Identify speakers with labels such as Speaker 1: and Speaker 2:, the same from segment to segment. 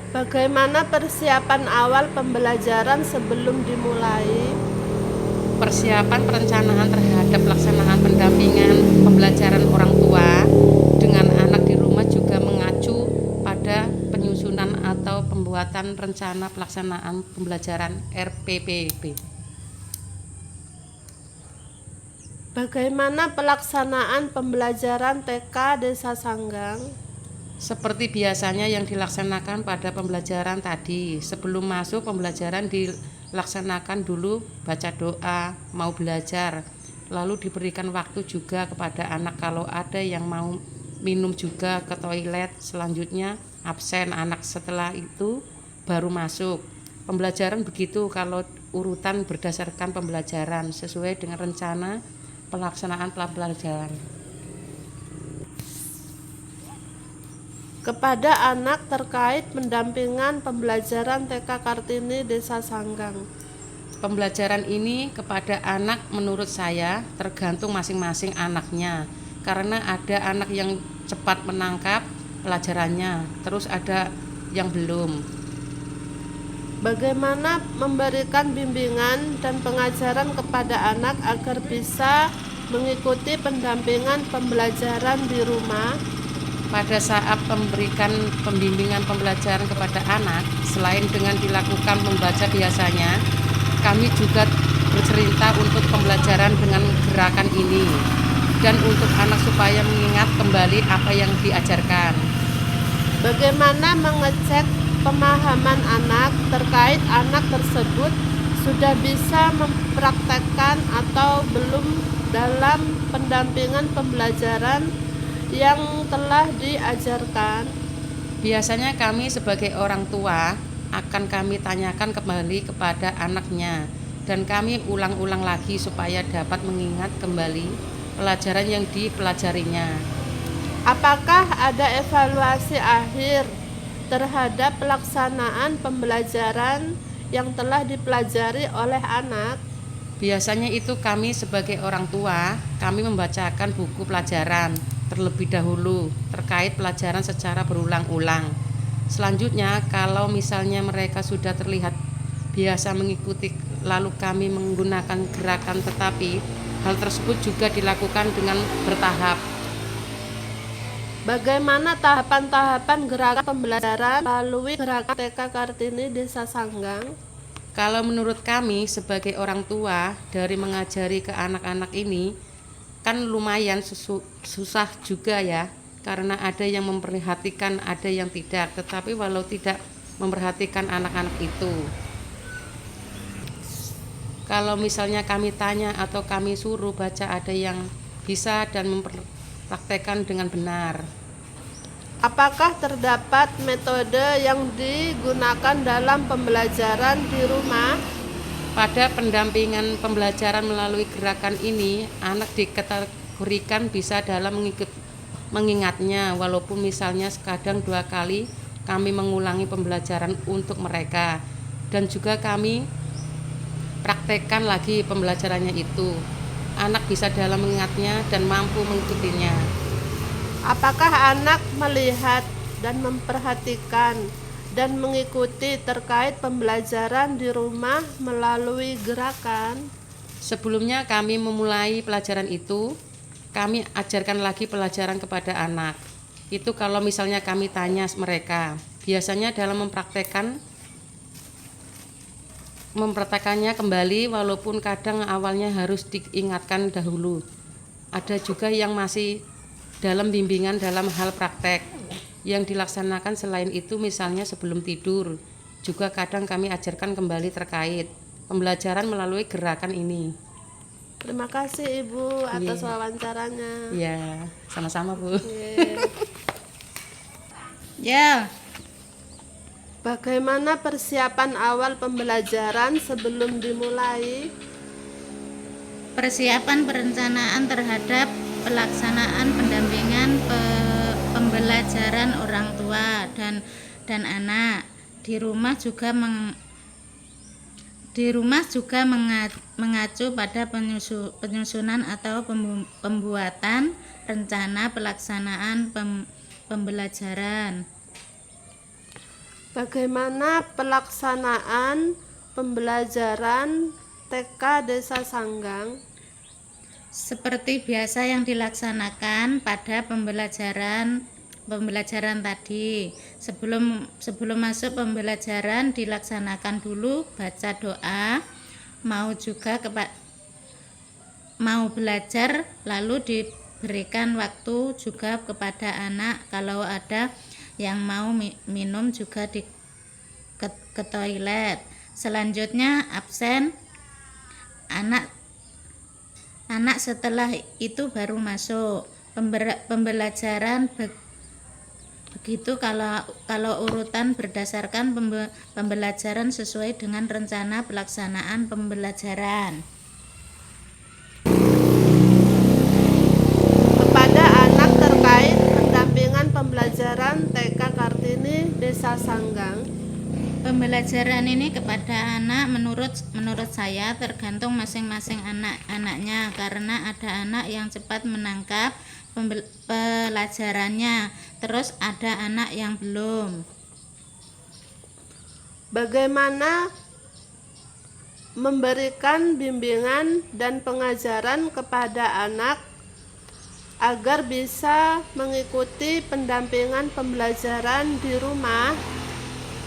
Speaker 1: Bagaimana persiapan awal pembelajaran sebelum dimulai?
Speaker 2: Persiapan perencanaan terhadap pelaksanaan pendampingan pembelajaran orang tua dengan anak di rumah juga mengacu pada penyusunan atau pembuatan rencana pelaksanaan pembelajaran RPPB.
Speaker 1: Bagaimana pelaksanaan pembelajaran TK Desa Sanggang?
Speaker 2: Seperti biasanya yang dilaksanakan pada pembelajaran tadi, sebelum masuk pembelajaran dilaksanakan dulu baca doa, mau belajar, lalu diberikan waktu juga kepada anak kalau ada yang mau minum juga ke toilet, selanjutnya absen anak, setelah itu baru masuk. Pembelajaran begitu kalau urutan berdasarkan pembelajaran sesuai dengan rencana pelaksanaan pembelajaran.
Speaker 1: Kepada anak terkait pendampingan pembelajaran TK Kartini Desa Sanggang.
Speaker 2: Pembelajaran ini kepada anak menurut saya tergantung masing-masing anaknya, karena ada anak yang cepat menangkap pelajarannya, terus ada yang belum.
Speaker 1: Bagaimana memberikan bimbingan dan pengajaran kepada anak agar bisa mengikuti pendampingan pembelajaran di rumah?
Speaker 2: Pada saat memberikan pembimbingan pembelajaran kepada anak, selain dengan dilakukan membaca biasanya, kami juga bercerita untuk pembelajaran dengan gerakan ini dan untuk anak supaya mengingat kembali apa yang diajarkan.
Speaker 1: Bagaimana mengecek pemahaman anak terkait anak tersebut sudah bisa mempraktekkan atau belum dalam pendampingan pembelajaran yang telah diajarkan?
Speaker 2: Biasanya kami sebagai orang tua akan kami tanyakan kembali kepada anaknya dan kami ulang-ulang lagi supaya dapat mengingat kembali pelajaran yang dipelajarinya.
Speaker 1: Apakah ada evaluasi akhir terhadap pelaksanaan pembelajaran yang telah dipelajari oleh anak?
Speaker 2: Biasanya itu kami sebagai orang tua, kami membacakan buku pelajaran terlebih dahulu terkait pelajaran secara berulang-ulang. Selanjutnya, kalau misalnya mereka sudah terlihat biasa mengikuti, lalu kami menggunakan gerakan, tetapi hal tersebut juga dilakukan dengan bertahap.
Speaker 1: Bagaimana tahapan-tahapan gerakan pembelajaran melalui gerakan TK Kartini Desa Sanggang?
Speaker 2: Kalau menurut kami sebagai orang tua dari mengajari ke anak-anak ini kan lumayan susah juga ya, karena ada yang memperhatikan, ada yang tidak. Tetapi walau tidak memperhatikan anak-anak itu, kalau misalnya kami tanya atau kami suruh baca, ada yang bisa dan mempraktekkan dengan benar.
Speaker 1: Apakah terdapat metode yang digunakan dalam pembelajaran di rumah?
Speaker 2: Pada pendampingan pembelajaran melalui gerakan ini, anak dikategorikan bisa dalam mengingatnya, walaupun misalnya sekadang 2 kali kami mengulangi pembelajaran untuk mereka, dan juga kami praktekkan lagi pembelajarannya itu. Anak bisa dalam mengingatnya dan mampu mengikutinya.
Speaker 1: Apakah anak melihat dan memperhatikan dan mengikuti terkait pembelajaran di rumah melalui gerakan?
Speaker 2: Sebelumnya kami memulai pelajaran itu, kami ajarkan lagi pelajaran kepada anak. Itu kalau misalnya kami tanya mereka, biasanya dalam mempraktekannya kembali, walaupun kadang awalnya harus diingatkan dahulu. Ada juga yang masih dalam bimbingan dalam hal praktek yang dilaksanakan. Selain itu, misalnya sebelum tidur, juga kadang kami ajarkan kembali terkait pembelajaran melalui gerakan ini.
Speaker 1: Terima kasih Ibu atas wawancaranya.
Speaker 2: Ya, sama-sama Bu.
Speaker 3: Ya,
Speaker 1: Bagaimana persiapan awal pembelajaran sebelum dimulai?
Speaker 3: persiapan perencanaan terhadap pelaksanaan pendampingan pembelajaran orang tua dan anak di rumah juga mengacu pada penyusunan atau pembuatan rencana pelaksanaan pembelajaran.
Speaker 1: Bagaimana pelaksanaan pembelajaran TK Desa Sanggang?
Speaker 3: Seperti biasa yang dilaksanakan pada pembelajaran tadi. Sebelum masuk pembelajaran dilaksanakan dulu baca doa, mau belajar, lalu diberikan waktu juga kepada anak kalau ada yang mau minum juga ke toilet. Selanjutnya absen, anak setelah itu baru masuk pembelajaran. Begitu kalau urutan berdasarkan pembelajaran sesuai dengan rencana pelaksanaan pembelajaran.
Speaker 1: Kepada anak terkait pendampingan pembelajaran TK Kartini Desa Sanggang.
Speaker 3: Pembelajaran ini kepada anak menurut saya tergantung masing-masing anaknya, karena ada anak yang cepat menangkap pelajarannya, terus ada anak yang belum.
Speaker 1: Bagaimana memberikan bimbingan dan pengajaran kepada anak agar bisa mengikuti pendampingan pembelajaran di rumah?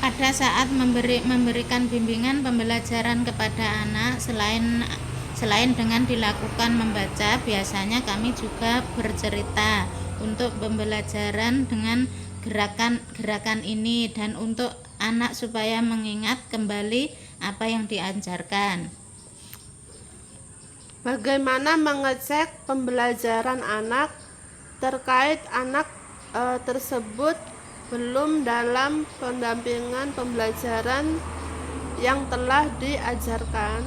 Speaker 3: Pada saat memberikan bimbingan pembelajaran kepada anak, selain dengan dilakukan membaca, biasanya kami juga bercerita untuk pembelajaran dengan gerakan ini dan untuk anak supaya mengingat kembali apa yang diajarkan.
Speaker 1: Bagaimana mengecek pembelajaran anak terkait anak tersebut belum dalam pendampingan pembelajaran yang telah diajarkan?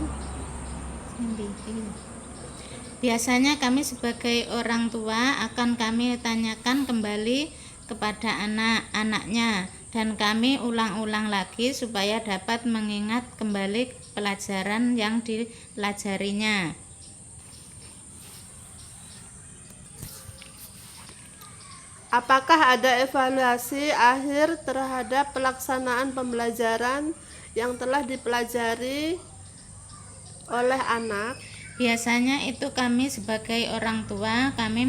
Speaker 3: Biasanya kami sebagai orang tua akan kami tanyakan kembali kepada anak-anaknya dan kami ulang-ulang lagi supaya dapat mengingat kembali pelajaran yang dipelajarinya.
Speaker 1: Apakah ada evaluasi akhir terhadap pelaksanaan pembelajaran yang telah dipelajari oleh anak?
Speaker 3: Biasanya itu kami sebagai orang tua, kami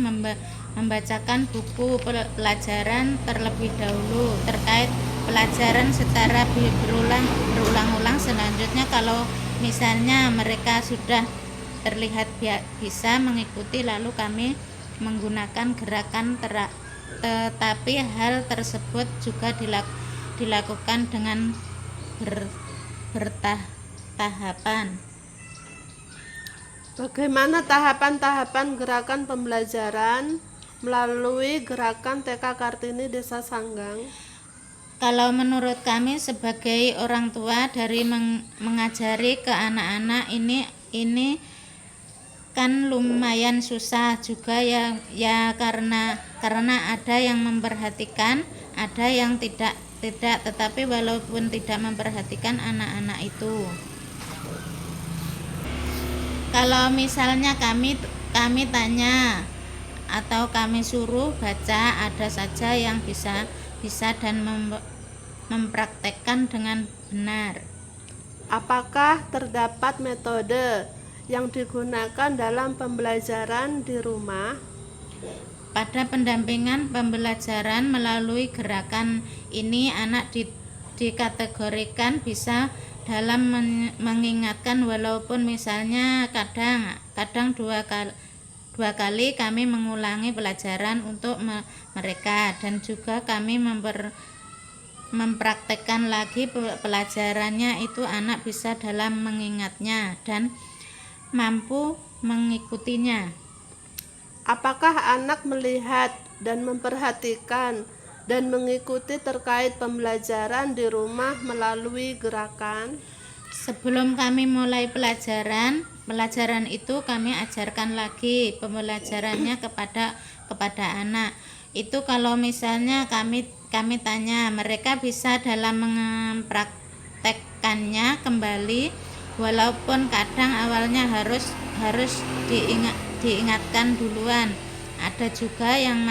Speaker 3: membacakan buku pelajaran terlebih dahulu terkait pelajaran secara berulang-ulang. Selanjutnya kalau misalnya mereka sudah terlihat bisa mengikuti, lalu kami menggunakan gerakan tetapi hal tersebut juga dilakukan dengan bertahapan.
Speaker 1: Bagaimana tahapan-tahapan gerakan pembelajaran melalui gerakan TK Kartini Desa Sanggang?
Speaker 3: Kalau menurut kami sebagai orang tua, dari mengajari ke anak-anak ini kan lumayan susah juga ya karena ada yang memperhatikan, ada yang tidak, tetapi walaupun tidak memperhatikan anak-anak itu, kalau misalnya kami tanya atau kami suruh baca, ada saja yang bisa dan mempraktekkan dengan benar.
Speaker 1: Apakah terdapat metode yang digunakan dalam pembelajaran di rumah?
Speaker 3: Pada pendampingan pembelajaran melalui gerakan ini, anak dikategorikan bisa dalam mengingatkan, walaupun misalnya kadang dua kali kami mengulangi pelajaran untuk mereka, dan juga kami mempraktekkan lagi pelajarannya, itu anak bisa dalam mengingatnya dan mampu mengikutinya.
Speaker 1: Apakah anak melihat dan memperhatikan dan mengikuti terkait pembelajaran di rumah melalui gerakan?
Speaker 3: Sebelum kami mulai pelajaran itu kami ajarkan lagi pembelajarannya kepada anak. Itu kalau misalnya kami tanya, mereka bisa dalam mempraktekkannya kembali, walaupun kadang awalnya harus diingatkan duluan. Ada juga yang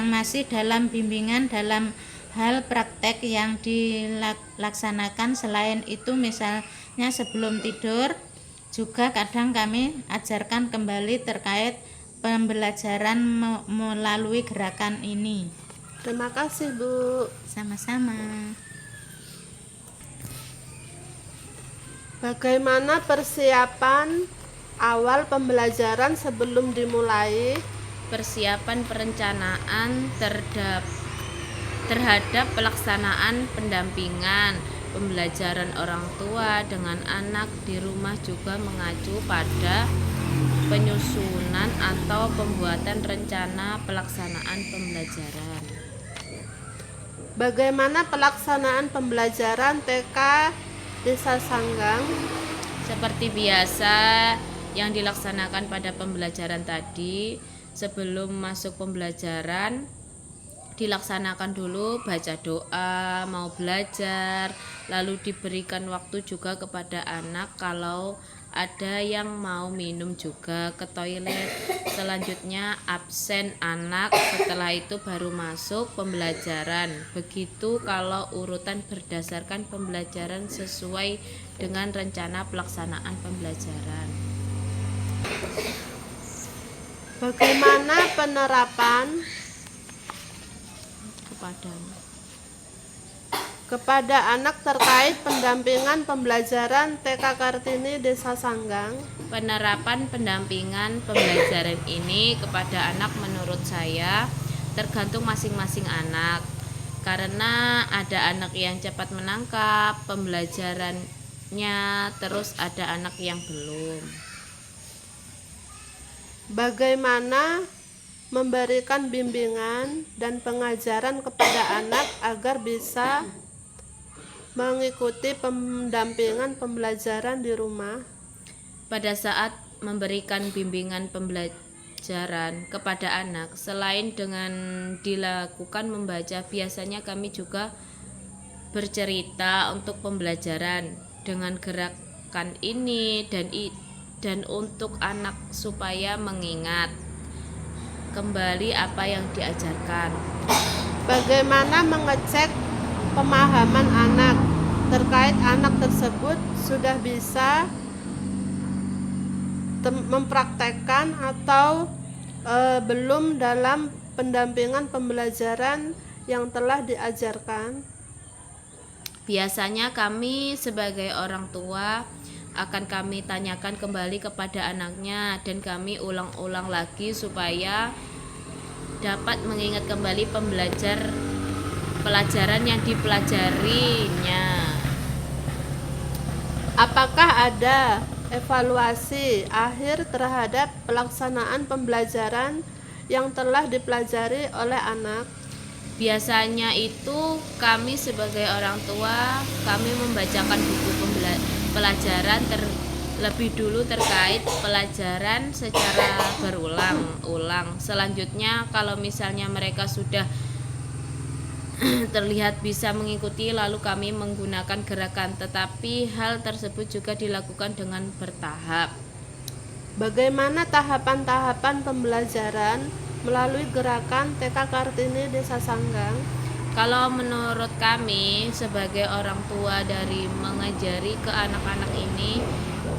Speaker 3: masih dalam bimbingan dalam hal praktek yang dilaksanakan. Selain itu, misalnya sebelum tidur juga kadang kami ajarkan kembali terkait pembelajaran melalui gerakan ini.
Speaker 1: Terima kasih, Bu.
Speaker 3: Sama-sama.
Speaker 1: Bagaimana persiapan awal pembelajaran sebelum dimulai?
Speaker 4: Persiapan perencanaan terhadap pelaksanaan pendampingan pembelajaran orang tua dengan anak di rumah juga mengacu pada penyusunan atau pembuatan rencana pelaksanaan pembelajaran.
Speaker 1: Bagaimana pelaksanaan pembelajaran TK Desa Sanggang?
Speaker 4: Seperti biasa yang dilaksanakan pada pembelajaran tadi, sebelum masuk pembelajaran dilaksanakan dulu baca doa, mau belajar, lalu diberikan waktu juga kepada anak kalau ada yang mau minum juga ke toilet. Selanjutnya absen anak, setelah itu baru masuk pembelajaran. Begitu kalau urutan berdasarkan pembelajaran sesuai dengan rencana pelaksanaan pembelajaran.
Speaker 1: Bagaimana penerapan kepada anak terkait pendampingan pembelajaran TK Kartini Desa Sanggang?
Speaker 4: Penerapan pendampingan pembelajaran ini kepada anak menurut saya tergantung masing-masing anak. Karena ada anak yang cepat menangkap pembelajarannya, terus ada anak yang belum.
Speaker 1: Bagaimana memberikan bimbingan dan pengajaran kepada anak agar bisa mengikuti pendampingan pembelajaran di rumah?
Speaker 4: Pada saat memberikan bimbingan pembelajaran kepada anak, selain dengan dilakukan membaca, biasanya kami juga bercerita untuk pembelajaran dengan gerakan ini dan untuk anak supaya mengingat kembali apa yang diajarkan.
Speaker 1: Bagaimana mengecek pemahaman anak terkait anak tersebut sudah bisa mempraktekkan atau belum dalam pendampingan pembelajaran yang telah diajarkan?
Speaker 4: Biasanya kami sebagai orang tua akan kami tanyakan kembali kepada anaknya dan kami ulang-ulang lagi supaya dapat mengingat kembali pelajaran yang dipelajarinya.
Speaker 1: Apakah ada evaluasi akhir terhadap pelaksanaan pembelajaran yang telah dipelajari oleh anak?
Speaker 4: Biasanya itu kami sebagai orang tua, kami membacakan buku pelajaran terlebih dulu terkait pelajaran secara berulang-ulang. Selanjutnya kalau misalnya mereka sudah terlihat bisa mengikuti, lalu kami menggunakan gerakan, tetapi hal tersebut juga dilakukan dengan bertahap.
Speaker 1: Bagaimana tahapan-tahapan pembelajaran melalui gerakan TK Kartini Desa Sanggang?
Speaker 4: Kalau menurut kami sebagai orang tua dari mengajari ke anak-anak ini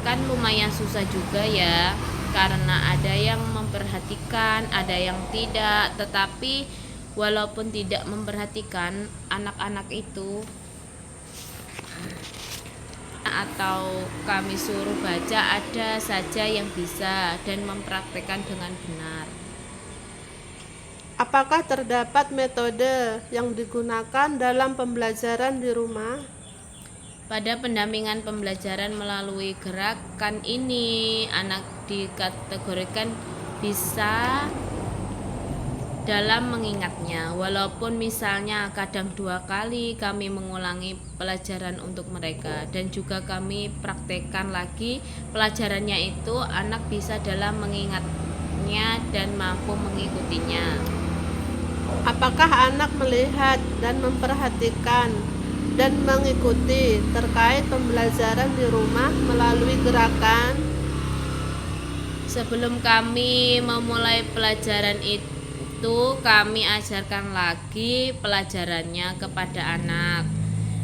Speaker 4: kan lumayan susah juga ya, karena ada yang memperhatikan, ada yang tidak. Tetapi walaupun tidak memperhatikan, anak-anak itu atau kami suruh baca, ada saja yang bisa dan mempraktekkan dengan benar.
Speaker 1: Apakah terdapat metode yang digunakan dalam pembelajaran di rumah?
Speaker 4: Pada pendampingan pembelajaran melalui gerakan ini, anak dikategorikan bisa dalam mengingatnya, walaupun misalnya kadang 2 kali kami mengulangi pelajaran untuk mereka dan juga kami praktekkan lagi pelajarannya itu, anak bisa dalam mengingatnya dan mampu mengikutinya.
Speaker 1: Apakah anak melihat dan memperhatikan dan mengikuti terkait pembelajaran di rumah melalui gerakan?
Speaker 4: Sebelum kami memulai pelajaran itu, itu kami ajarkan lagi pelajarannya kepada anak.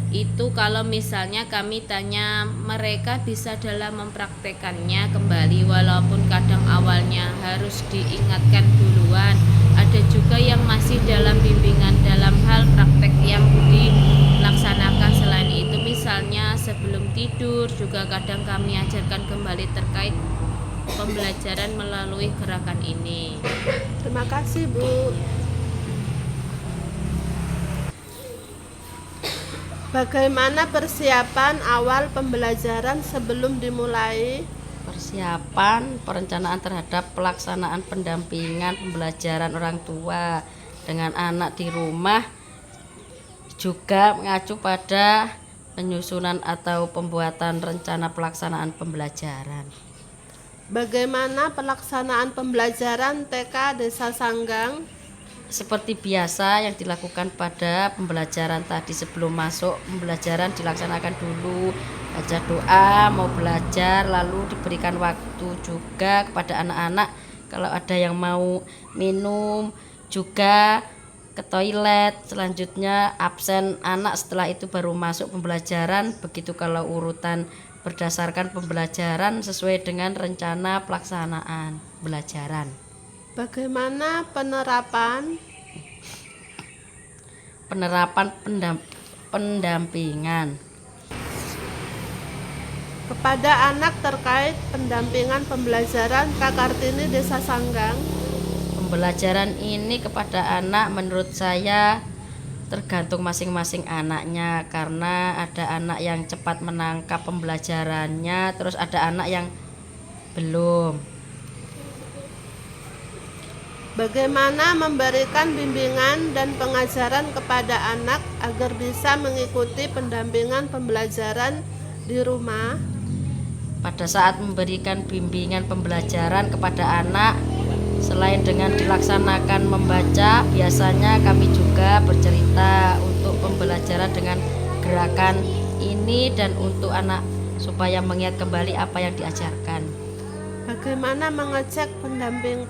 Speaker 4: Itu kalau misalnya kami tanya, mereka bisa dalam mempraktekannya kembali, walaupun kadang awalnya harus diingatkan duluan. Ada juga yang masih dalam bimbingan dalam hal praktek yang dilaksanakan. Selain itu misalnya sebelum tidur juga kadang kami ajarkan kembali terkait pembelajaran melalui gerakan ini.
Speaker 1: Terima kasih, Bu. Bagaimana persiapan awal pembelajaran sebelum dimulai?
Speaker 5: Persiapan perencanaan terhadap pelaksanaan pendampingan pembelajaran orang tua dengan anak di rumah juga mengacu pada penyusunan atau pembuatan rencana pelaksanaan pembelajaran.
Speaker 1: Bagaimana pelaksanaan pembelajaran TK Desa Sanggang?
Speaker 5: Seperti biasa yang dilakukan pada pembelajaran tadi, sebelum masuk pembelajaran dilaksanakan dulu baca doa, mau belajar, lalu diberikan waktu juga kepada anak-anak kalau ada yang mau minum, juga ke toilet. Selanjutnya absen anak, setelah itu baru masuk pembelajaran. Begitu kalau urutan berdasarkan pembelajaran sesuai dengan rencana pelaksanaan pembelajaran.
Speaker 1: Bagaimana penerapan
Speaker 5: pendampingan
Speaker 1: kepada anak terkait pendampingan pembelajaran Kak Kartini Desa Sanggang?
Speaker 5: pembelajaran ini kepada anak menurut saya tergantung masing-masing anaknya, karena ada anak yang cepat menangkap pembelajarannya, terus ada anak yang belum.
Speaker 1: Bagaimana memberikan bimbingan dan pengajaran kepada anak agar bisa mengikuti pendampingan pembelajaran di rumah?
Speaker 5: Pada saat memberikan bimbingan pembelajaran kepada anak, selain dengan dilaksanakan membaca, biasanya kami juga bercerita untuk pembelajaran dengan gerakan ini dan untuk anak supaya mengingat kembali apa yang diajarkan.
Speaker 1: Bagaimana mengecek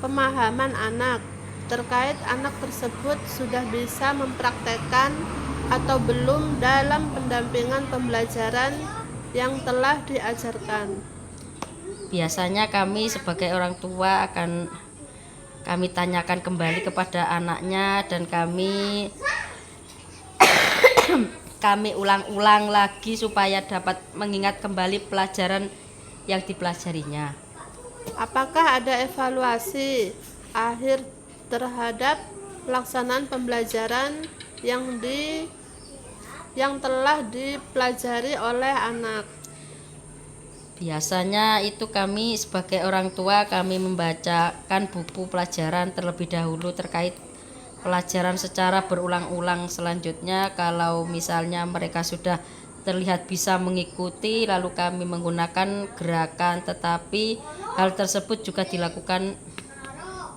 Speaker 1: pemahaman anak terkait anak tersebut sudah bisa mempraktekkan atau belum dalam pendampingan pembelajaran yang telah diajarkan?
Speaker 5: Biasanya kami sebagai orang tua kami tanyakan kembali kepada anaknya dan kami ulang-ulang lagi supaya dapat mengingat kembali pelajaran yang dipelajarinya.
Speaker 1: Apakah ada evaluasi akhir terhadap pelaksanaan pembelajaran yang telah dipelajari oleh anak?
Speaker 5: Biasanya itu kami sebagai orang tua kami membacakan buku pelajaran terlebih dahulu terkait pelajaran secara berulang-ulang. Selanjutnya kalau misalnya mereka sudah terlihat bisa mengikuti, lalu kami menggunakan gerakan, tetapi hal tersebut juga dilakukan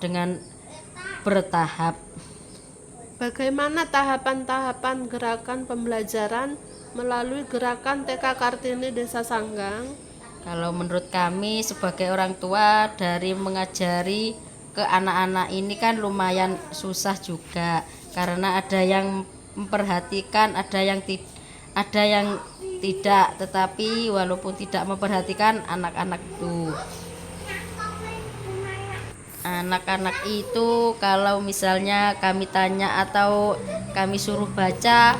Speaker 5: dengan bertahap.
Speaker 1: Bagaimana tahapan-tahapan gerakan pembelajaran melalui gerakan TK Kartini Desa Sanggang?
Speaker 5: Kalau menurut kami sebagai orang tua, dari mengajari ke anak-anak ini kan lumayan susah juga, karena ada yang memperhatikan, ada yang tidak, tetapi walaupun tidak memperhatikan anak-anak itu kalau misalnya kami tanya atau kami suruh baca,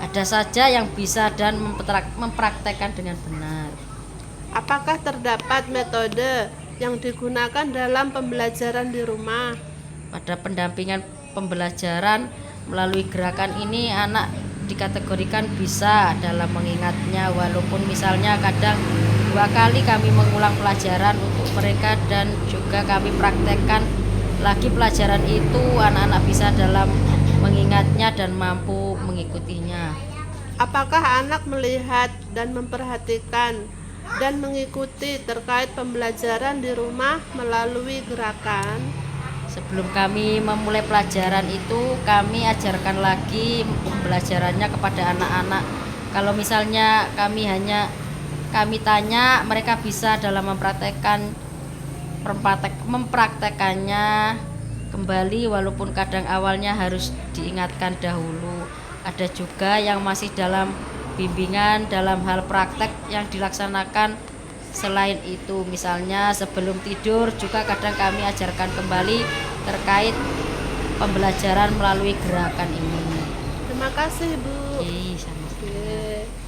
Speaker 5: ada saja yang bisa dan mempraktekkan dengan benar.
Speaker 1: Apakah terdapat metode yang digunakan dalam pembelajaran di rumah?
Speaker 5: Pada pendampingan pembelajaran melalui gerakan ini, anak dikategorikan bisa dalam mengingatnya, walaupun misalnya kadang 2 kali kami mengulang pelajaran untuk mereka dan juga kami praktekkan lagi pelajaran itu, anak-anak bisa dalam mengingatnya dan mampu mengikutinya.
Speaker 1: Apakah anak melihat dan memperhatikan dan mengikuti terkait pembelajaran di rumah melalui gerakan?
Speaker 5: Sebelum kami memulai pelajaran itu, kami ajarkan lagi pembelajarannya kepada anak-anak. Kalau misalnya kami tanya, mereka bisa dalam mempraktekannya kembali walaupun kadang awalnya harus diingatkan dahulu. Ada juga yang masih dalam bimbingan dalam hal praktek yang dilaksanakan selain itu. Misalnya sebelum tidur juga kadang kami ajarkan kembali terkait pembelajaran melalui gerakan ini.
Speaker 1: Terima kasih Bu.
Speaker 5: Sama.
Speaker 1: Oke.